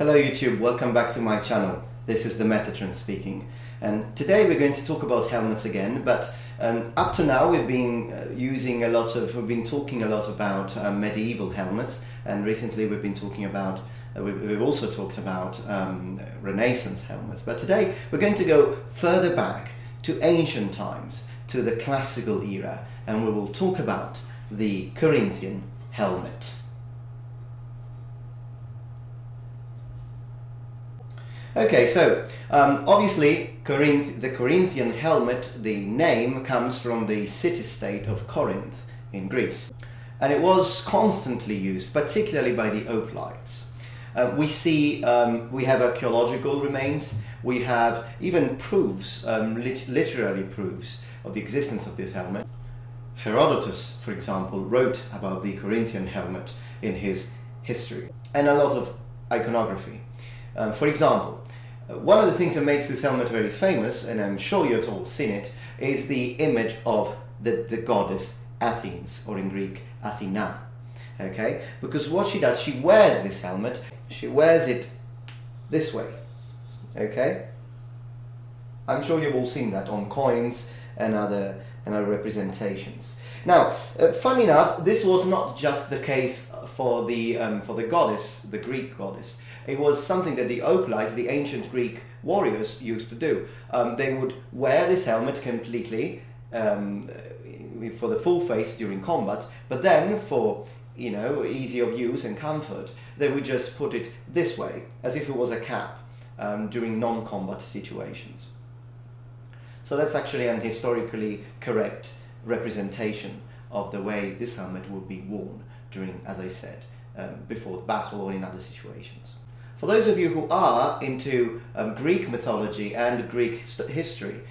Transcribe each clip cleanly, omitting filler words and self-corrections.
Hello YouTube, welcome back to my channel. This is the Metatron speaking, and today we're going to talk about helmets again, but up to now we've been talking a lot about medieval helmets, and recently we've been talking about we've also talked about Renaissance helmets, but today we're going to go further back to ancient times, to the classical era, and we will talk about the Corinthian helmet. Okay, so obviously the Corinthian helmet, the name comes from the city-state of Corinth in Greece, and it was constantly used, particularly by the hoplites. We have archaeological remains, we have even proofs, literary proofs of the existence of this helmet. Herodotus, for example, wrote about the Corinthian helmet in his history, and a lot of iconography. For example, one of the things that makes this helmet very famous, and I'm sure you've all seen it, is the image of the goddess Athens, or in Greek, Athena. Okay? Because what she does, she wears this helmet, she wears it this way. Okay? I'm sure you've all seen that on coins and other representations. Now, funny enough, this was not just the case for the goddess, the Greek goddess. It was something that the hoplites, the ancient Greek warriors, used to do. They would wear this helmet completely for the full face during combat, but then for ease of use and comfort, they would just put it this way, as if it was a cap during non-combat situations. So that's actually an historically correct representation of the way this helmet would be worn during, as I said, before the battle or in other situations. For those of you who are into Greek mythology and Greek history,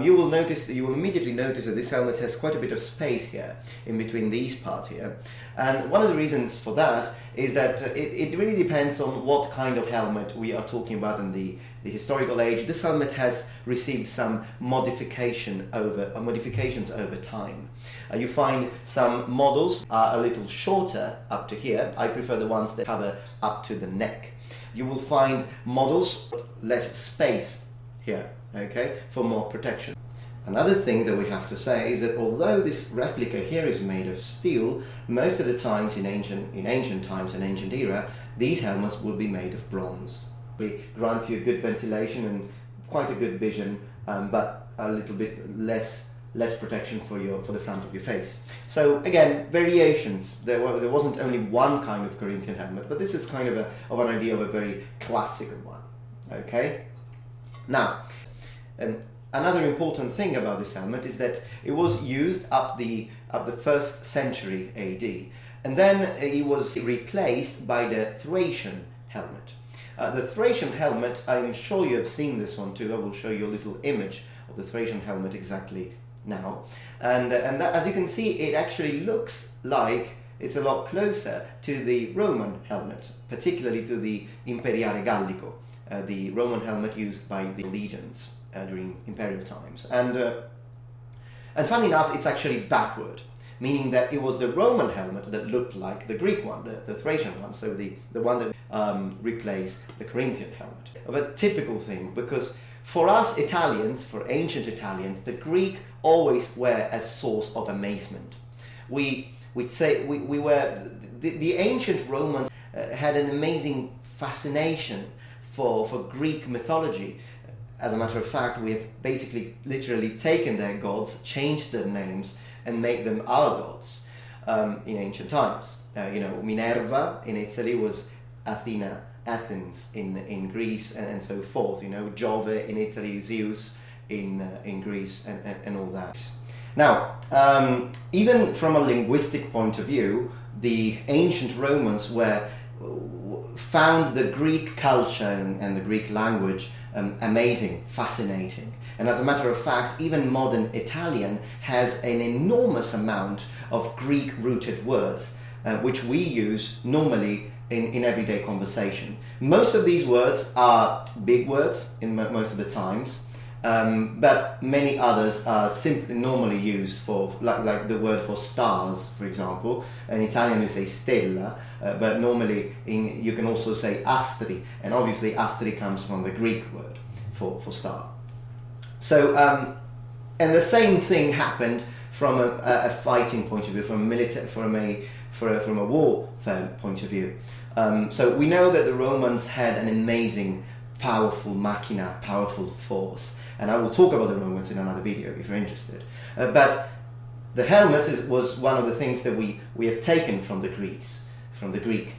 you will immediately notice that this helmet has quite a bit of space here, in between these parts here. And one of the reasons for that is that it really depends on what kind of helmet we are talking about in the historical age. This helmet has received some modifications over time. You find some models are a little shorter up to here. I prefer the ones that cover up to the neck. You will find models with less space here, okay, for more protection. Another thing that we have to say is that although this replica here is made of steel, most of the times in ancient times and ancient era, these helmets will be made of bronze. We grant you good ventilation and quite a good vision, but a little bit less protection for the front of your face. So again, variations. There wasn't only one kind of Corinthian helmet, but this is kind of an idea of a very classical one. Okay. Now, another important thing about this helmet is that it was used up the 1st century AD, and then it was replaced by the Thracian helmet. The Thracian helmet, I'm sure you have seen this one too. I will show you a little image of the Thracian helmet exactly now, and that, as you can see, it actually looks like it's a lot closer to the Roman helmet, particularly to the Imperiale Gallico, the Roman helmet used by the legions during imperial times. And funny enough, it's actually backward, meaning that it was the Roman helmet that looked like the Greek one, the Thracian one, so the one that replaced the Corinthian helmet. Of a typical thing, because for us Italians, for ancient Italians, the Greek always were a source of amazement. We'd say we were the ancient Romans had an amazing fascination for Greek mythology. As a matter of fact, we have basically literally taken their gods, changed their names, and made them our gods in ancient times. Minerva in Italy was Athena, Athens in Greece, and so forth. Jove in Italy, Zeus in Greece, and all that. Now, even from a linguistic point of view, the ancient Romans found the Greek culture and the Greek language amazing, fascinating. And as a matter of fact, even modern Italian has an enormous amount of Greek-rooted words, which we use normally in everyday conversation. Most of these words are big words in most of the times, but many others are simply normally used for, like the word for stars, for example. In Italian you say stella, but normally you can also say astri, and obviously astri comes from the Greek word for star. So, and the same thing happened from a fighting point of view, from a warfare point of view. So we know that the Romans had an amazing, powerful machina, powerful force, and I will talk about the Romans in another video if you're interested. But the helmet was one of the things that we have taken from the Greek,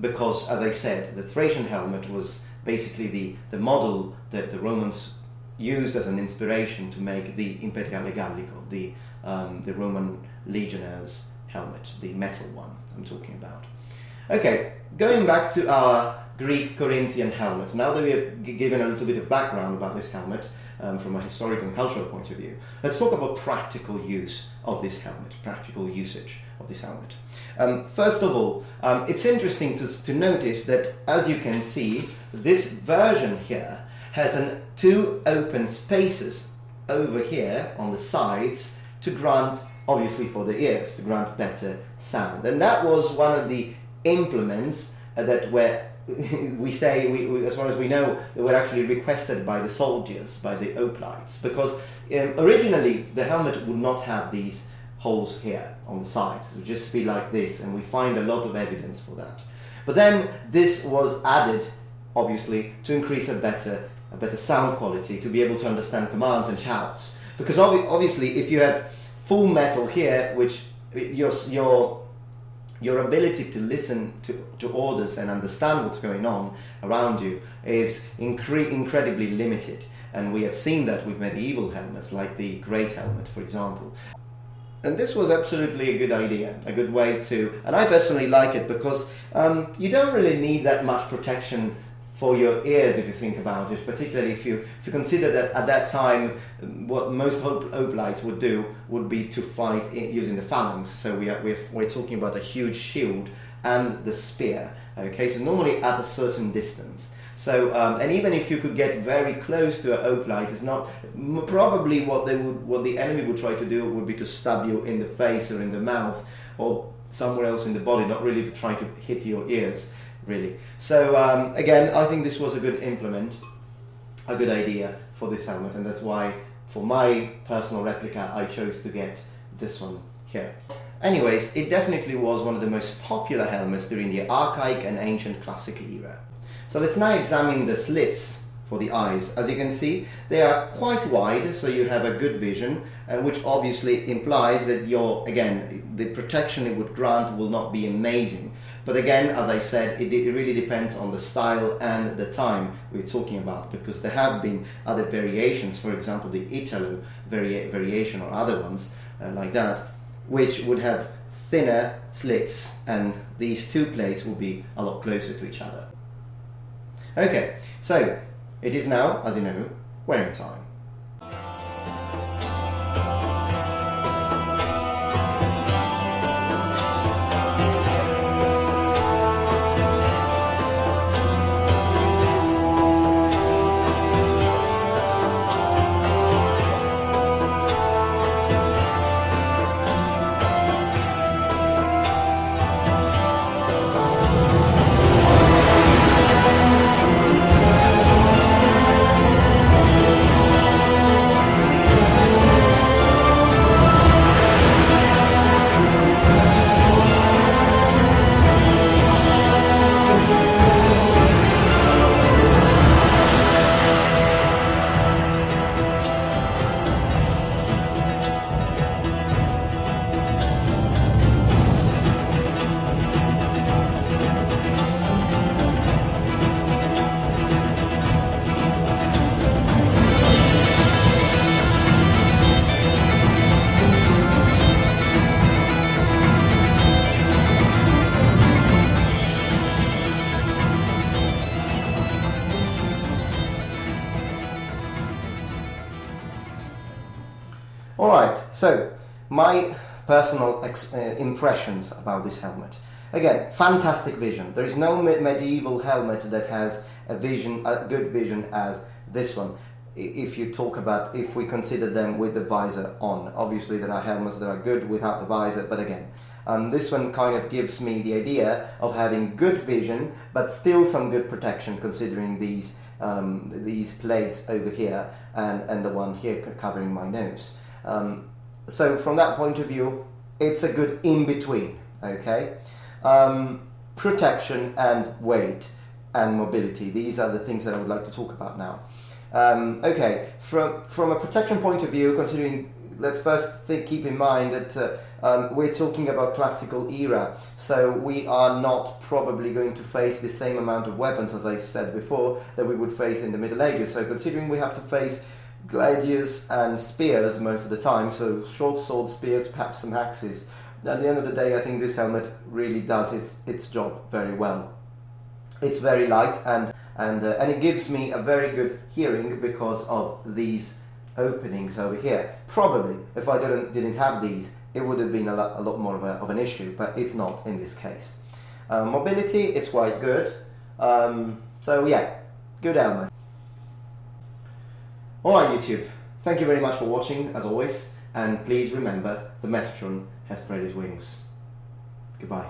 because, as I said, the Thracian helmet was basically the model that the Romans used as an inspiration to make the Imperiale Gallico, the Roman legionnaires' helmet, the metal one I'm talking about. Okay, going back to our Greek Corinthian helmet, now that we have given a little bit of background about this helmet from a historical and cultural point of view, let's talk about practical use of this helmet, practical usage of this helmet. First of all, it's interesting to notice that, as you can see, this version here has two open spaces over here on the sides to grant, obviously for the ears, to grant better sound. And that was one of the implements that were, as far as we know, they were actually requested by the soldiers, by the hoplites, because originally the helmet would not have these holes here on the sides. It would just be like this, and we find a lot of evidence for that. But then this was added, obviously, to increase a better sound quality, to be able to understand commands and shouts. Because obviously, if you have full metal here, which your ability to listen to orders and understand what's going on around you is incredibly limited. And we have seen that with medieval helmets, like the Great Helmet, for example. And this was absolutely a good idea, a good way to, and I personally like it because you don't really need that much protection for your ears if you think about it, particularly if you consider that at that time what most hoplites would do would be to fight using the phalanx. So we're talking about a huge shield and the spear. Okay, so normally at a certain distance. So and even if you could get very close to a hoplite, it's not probably what the enemy would try to do would be to stab you in the face or in the mouth or somewhere else in the body, not really to try to hit your ears. Really. So again, I think this was a good implement, a good idea for this helmet, and that's why for my personal replica I chose to get this one here. Anyways, it definitely was one of the most popular helmets during the archaic and ancient classic era. So let's now examine the slits for the eyes. As you can see, they are quite wide, so you have a good vision, and which obviously implies that the protection it would grant will not be amazing. But again, as I said, it really depends on the style and the time we're talking about, because there have been other variations, for example the Italo variation or other ones like that, which would have thinner slits, and these two plates will be a lot closer to each other. Okay, so it is now, as you know, wearing time. Alright, so my personal impressions about this helmet. Again, fantastic vision. There is no medieval helmet that has a good vision as this one. if you talk about, if we consider them with the visor on. Obviously there are helmets that are good without the visor, but again, this one kind of gives me the idea of having good vision but still some good protection, considering these plates over here and the one here covering my nose. So from that point of view, it's a good in-between, okay? Protection and weight and mobility, these are the things that I would like to talk about now. Okay, from a protection point of view, considering, let's first keep in mind that we're talking about classical era, so we are not probably going to face the same amount of weapons, as I said before, that we would face in the Middle Ages. So considering we have to face gladius and spears most of the time, so short swords, spears, perhaps some axes, at the end of the day I think this helmet really does its job very well. It's very light and it gives me a very good hearing because of these openings over here. Probably if I didn't have these, it would have been a lot more of an issue, but it's not in this case. Mobility, it's quite good. So yeah, good helmet. Alright YouTube, thank you very much for watching as always, and please remember the Metatron has spread his wings. Goodbye.